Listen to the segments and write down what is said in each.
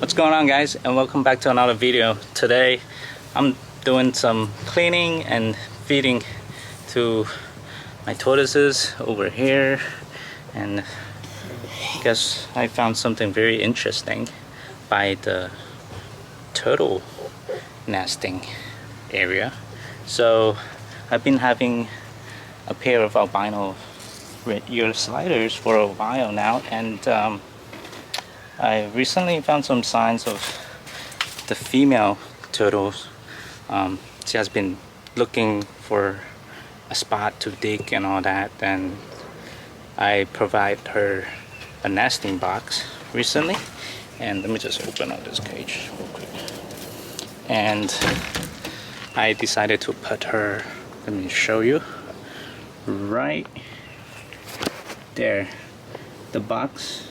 What's going on, guys, and welcome back to another video. Today I'm doing some cleaning and feeding to my tortoises over here, and I guess I found something very interesting by the turtle nesting area. So I've been having a pair of albino red ear sliders for a while now, and I recently found some signs of the female turtles. She has been looking for a spot to dig and all that, and I provide her a nesting box recently. And let me just open up this cage real quick. And I decided to put her, let me show you, right there. The box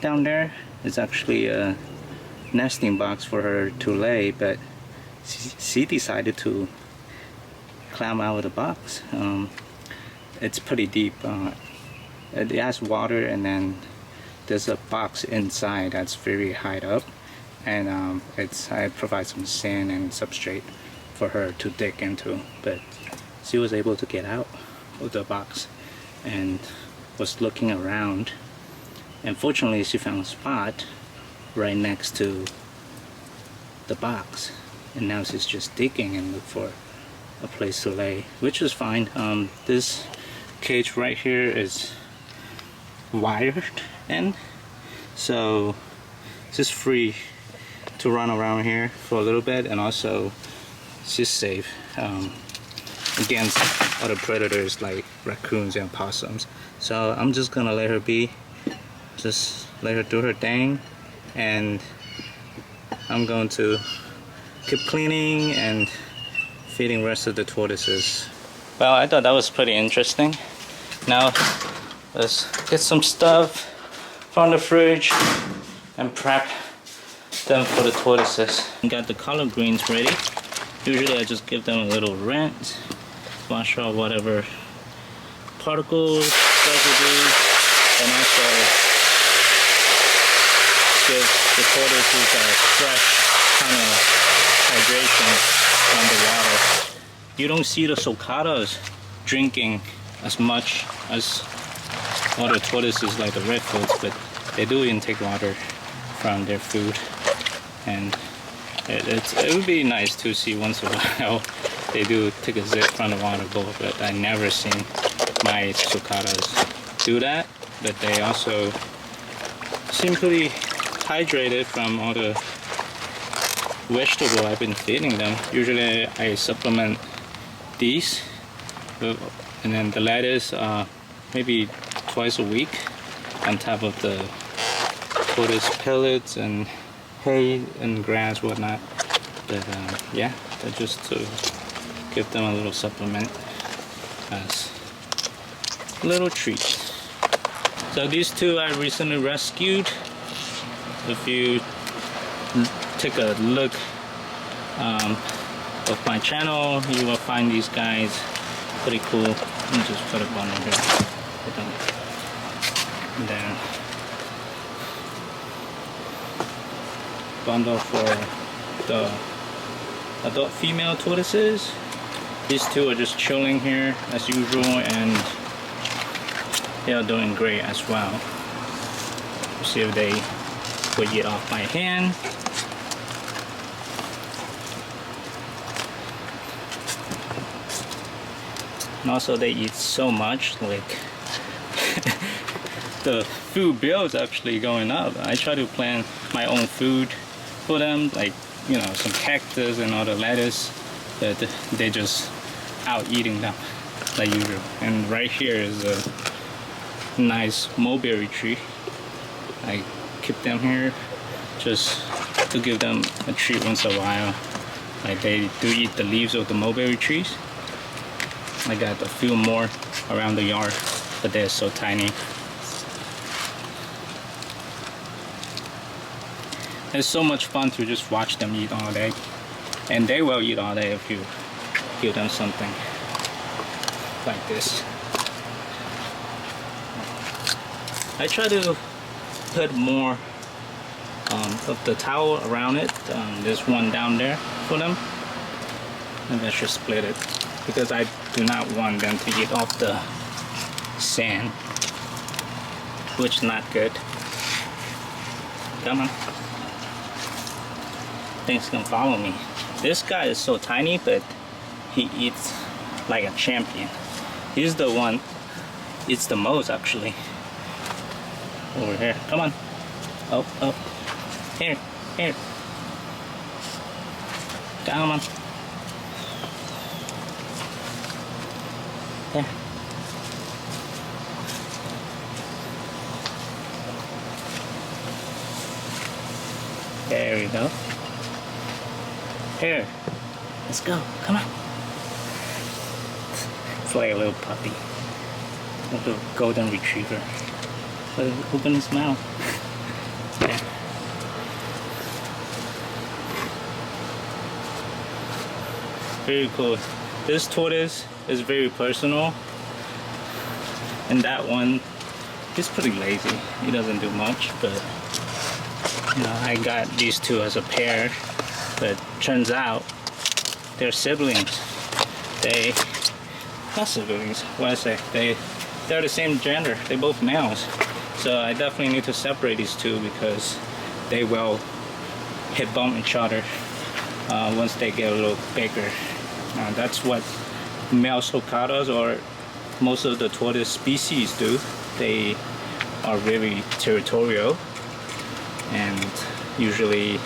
down there is actually a nesting box for her to lay, but she decided to climb out of the box. It's pretty deep. It has water, and then there's a box inside that's very high up, and I provide some sand and substrate for her to dig into, but she was able to get out of the box and was looking around, and fortunately she found a spot right next to the box, and now she's just digging and look for a place to lay, which is fine. This cage right here is wired in, so she's free to run around here for a little bit, and also she's safe against other predators like raccoons and possums. So I'm just gonna let her be, just let her do her thing, and I'm going to keep cleaning and feeding rest of the tortoises. Well, I thought that was pretty interesting. Now let's get some stuff from the fridge and prep them for the tortoises. Got the collard greens ready. Usually I just give them a little rinse, wash out whatever particles, residues, and also give the tortoises a fresh kind of hydration from the water. You don't see the sulcatas drinking as much as other tortoises like the redfoots, but they do intake water from their food, and it would be nice to see once in a while they do take a sip from the water bowl, but I never seen my sulcatas do that. But they also seem pretty hydrated from all the vegetable I've been feeding them. Usually I supplement these, and then the lettuce maybe twice a week on top of the tortoise pellets and hay and grass, whatnot. But yeah, that's just to give them a little supplement as little treats. So these two I recently rescued. If you take a look of my channel, you will find these guys pretty cool. Let me just put a bundle here. And then bundle for the adult female tortoises. These two are just chilling here as usual, and they are doing great as well. Let's see if they will eat off my hand. And also they eat so much, like the food bill is actually going up. I try to plant my own food for them, like, you know, some cactus and all the lettuce, but they just out eating them like usual. And right here is a nice mulberry tree. I keep them here just to give them a treat once in a while. Like, they do eat the leaves of the mulberry trees. I got a few more around the yard, but they're so tiny. It's so much fun to just watch them eat all day, and they will eat all day if you give them something like this. I try to put more of the towel around it. There's one down there for them, and I should split it because I do not want them to eat off the sand, which is not good. Come on. Things can follow me. This guy is so tiny, but he eats like a champion. He's the one eats the most actually. Over here. Come on. Up, up. Here, here. Come on. There. There we go. Here. Let's go. Come on. It's like a little puppy. A little golden retriever. But open his mouth. Yeah. Very cool. This tortoise is very personal. And that one, he's pretty lazy. He doesn't do much, but you know, I got these two as a pair, but turns out they're siblings. Not siblings, what I say? They're the same gender. They're both males. So I definitely need to separate these two because they will hit bump each other once they get a little bigger. That's what male sulcatas or most of the tortoise species do. They are very territorial, and usually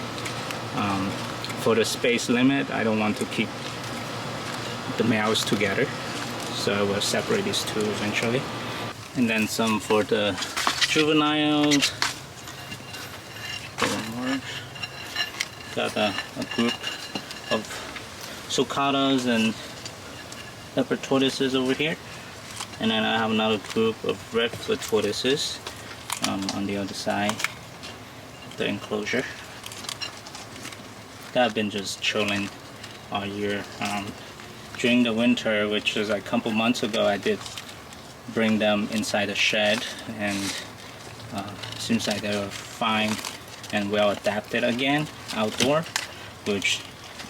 for the space limit, I don't want to keep the males together, so I will separate these two eventually. And then some for the juveniles. Got a group of sulcatas and leopard tortoises over here, and then I have another group of redfoot tortoises on the other side of the enclosure. I've been just chilling all year. During the winter, which was a couple months ago, I did bring them inside the shed, and seems like they were fine and well adapted again outdoor, which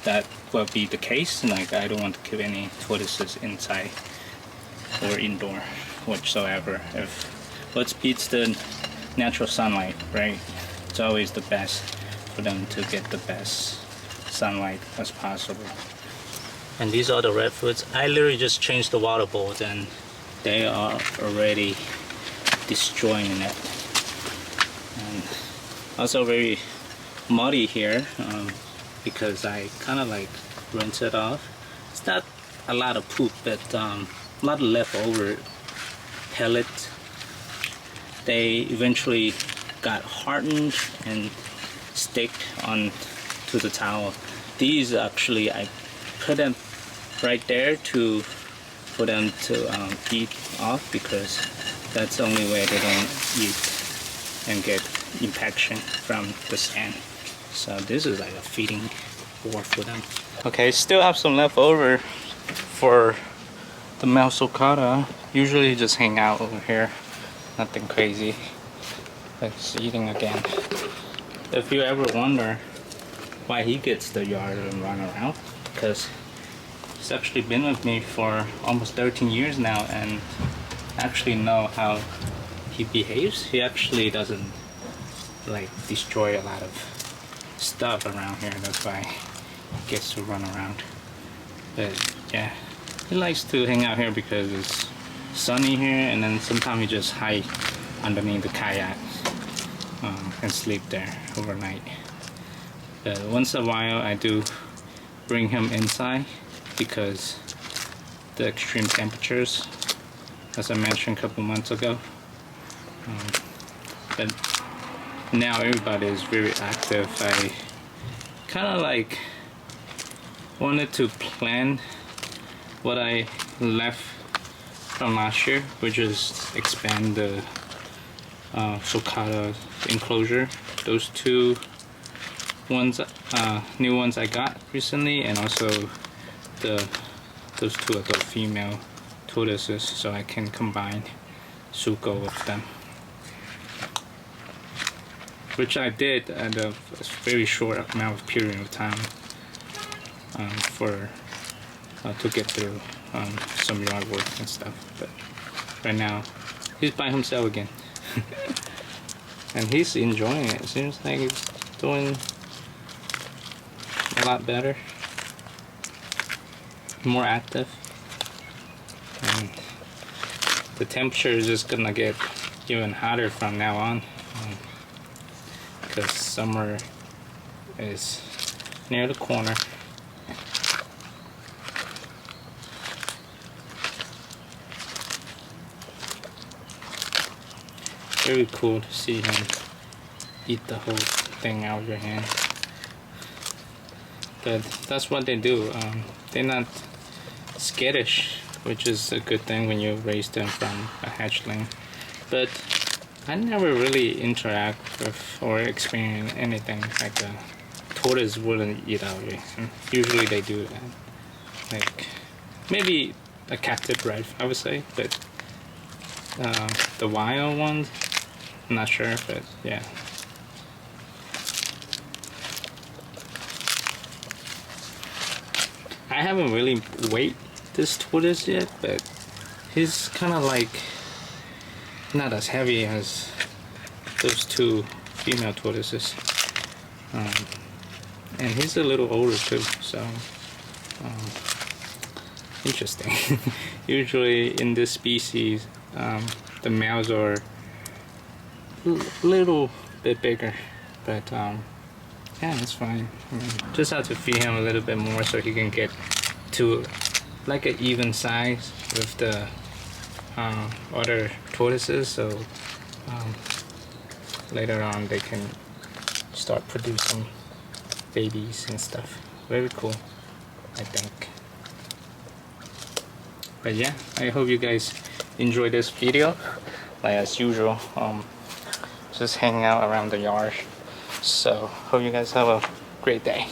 that will be the case. Like, I don't want to keep any tortoises inside or indoor whatsoever. What beats the natural sunlight, right? It's always the best for them to get the best sunlight as possible. And these are the redfoots. I literally just changed the water bowls and they are already destroying it. And also very muddy here because I kind of like rinse it off. It's not a lot of poop, but a lot of leftover pellets. They eventually got hardened and stick on to the towel. These actually, I put them right there for them to eat off, because that's the only way they don't eat and get infection from the sand. So this is like a feeding board for them. Okay, still have some left over for the male sulcata. Usually just hang out over here, nothing crazy. It's eating again. If you ever wonder why he gets the yard and run around, because he's actually been with me for almost 13 years now and actually know how he behaves. He actually doesn't like destroy a lot of stuff around here. That's why he gets to run around. But yeah, he likes to hang out here because it's sunny here, and then sometimes he just hide underneath the kayak and sleep there overnight. But once in a while I do bring him inside because the extreme temperatures, as I mentioned a couple months ago. But now everybody is very active. I kind of like wanted to plan what I left from last year, which is expand the sulcata enclosure. Those two ones, new ones I got recently, and also those two adult female tortoises, so I can combine suco with them. which I did at a very short amount of period of time to get through some yard work and stuff. But right now he's by himself again. And he's enjoying it. It seems like he's doing a lot better, more active, and the temperature is just gonna get even hotter from now on, because summer is near the corner. Very cool to see him eat the whole thing out of your hand. But that's what they do. They're not skittish, which is a good thing when you raise them from a hatchling. But I never really interact with or experience anything like a tortoise wouldn't eat out of your hand. Usually they do that. Like maybe a captive red, I would say, but the wild ones, I'm not sure, but yeah. I haven't really weighed this tortoise yet, but he's kind of like not as heavy as those two female tortoises, and he's a little older too, so interesting. Usually in this species, the males are a little bit bigger, but yeah, it's fine. I mean, just have to feed him a little bit more so he can get to like an even size with the other tortoises, so later on they can start producing babies and stuff. Very cool, I think. But yeah, I hope you guys enjoy this video. Like as usual, just hanging out around the yard. So hope you guys have a great day.